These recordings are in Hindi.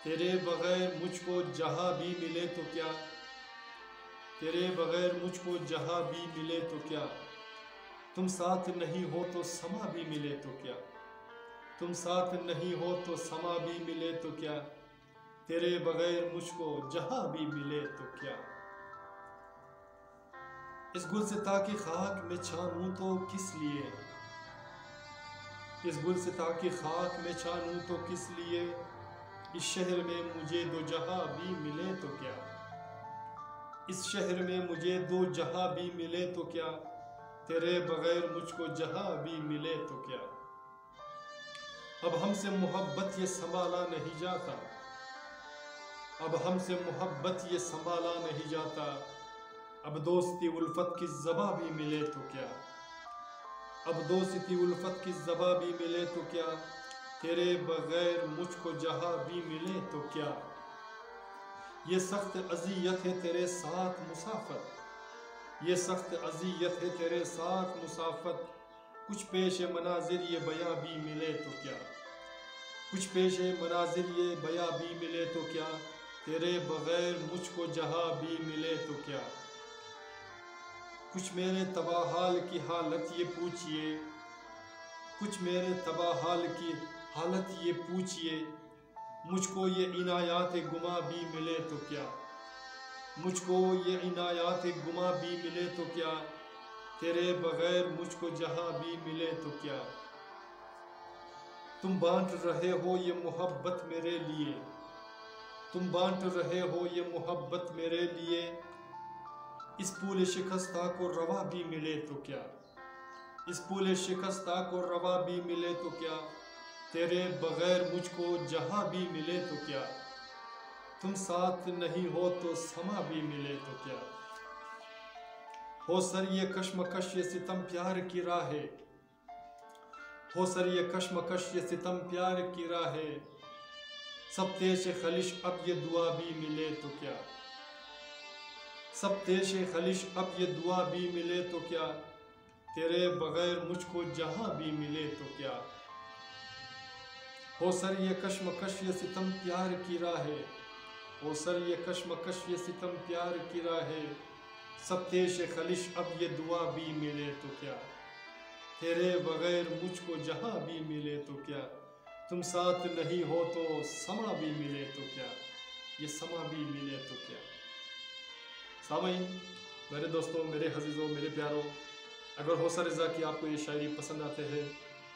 तेरे बगैर मुझको जहाँ भी मिले तो क्या, तेरे बगैर मुझको जहाँ भी मिले तो क्या, तुम साथ नहीं हो तो समा भी मिले तो क्या, तुम साथ नहीं हो तो समा भी मिले तो क्या, तेरे बगैर मुझको जहाँ भी मिले तो क्या। इस गुलसिता की खाक में छानूं तो किस लिए, इस गुलसिता की खाक में छानूं तो किस लिए, इस शहर में मुझे दो जहां भी मिले तो क्या, इस शहर में मुझे दो जहां भी मिले तो क्या, तेरे बगैर मुझको जहां भी मिले तो क्या। अब हमसे मोहब्बत ये संभाला नहीं जाता, अब हमसे मोहब्बत ये संभाला नहीं जाता, अब दोस्ती उल्फत की ज़बा भी मिले तो क्या, अब दोस्ती उल्फत की ज़बा भी मिले तो क्या, तेरे बगैर मुझको जहां भी मिले तो क्या। ये सख्त अज़ियत है तेरे साथ मुसाफत, ये सख्त अज़ियत है तेरे साथ मुसाफत, कुछ पेश मनाजिर ये बयां भी मिले तो क्या, कुछ पेश मनाजिर ये बयां भी मिले तो क्या, तेरे बगैर मुझको जहां भी मिले तो क्या। कुछ मेरे तबाहाल की हालत ये पूछिए, कुछ मेरे तबाहाल की हालत ये पूछिए, मुझको ये इनायात गुमा भी मिले तो क्या, मुझको ये इनायात गुमा भी मिले तो क्या, तेरे बगैर मुझको जहां भी मिले तो क्या। तुम बांट रहे हो ये मोहब्बत मेरे लिए, तुम बांट रहे हो ये मोहब्बत मेरे लिए, इस पूले शिकस्ता को रवा भी मिले तो क्या, इस पूले शिकस्ता को रवा भी मिले तो क्या, तेरे बगैर मुझको जहां भी मिले तो क्या, तुम साथ नहीं हो तो समा भी मिले तो क्या। हो सर ये कश्मकश ये सितम प्यार की राहें, हो सर ये कश्मकश ये सितम प्यार की राहें, सब तेश खलिश अब ये दुआ भी मिले तो क्या, सब तेश खलिश अब ये दुआ भी मिले तो क्या, तेरे बगैर मुझको जहां भी मिले तो क्या। हो सर ये कश्मकश ये सितम प्यार की राहें, हो सर ये कश्मकश ये सितम प्यार की राहें, सब तेश खलिश अब ये दुआ भी मिले तो क्या, तेरे बगैर मुझको जहां भी मिले तो क्या, तुम साथ नहीं हो तो समा भी मिले तो क्या, ये समा भी मिले तो क्या। सामीन, मेरे दोस्तों, मेरे हजीज़ों, मेरे प्यारों, अगर हौसला रज़ा की आपको ये शायरी पसंद आते हैं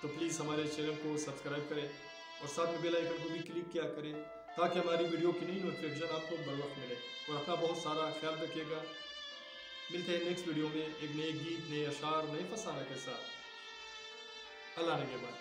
तो प्लीज़ हमारे चैनल को सब्सक्राइब करें और साथ में बेल आइकन को भी क्लिक किया करें ताकि हमारी वीडियो की नई नोटिफिकेशन आपको बर वक्त मिले। और अपना बहुत सारा ख्याल रखिएगा। मिलते हैं नेक्स्ट वीडियो में एक नए गीत, नए अशार, नए फसाना के साथ। अल्लाह ने के बाद।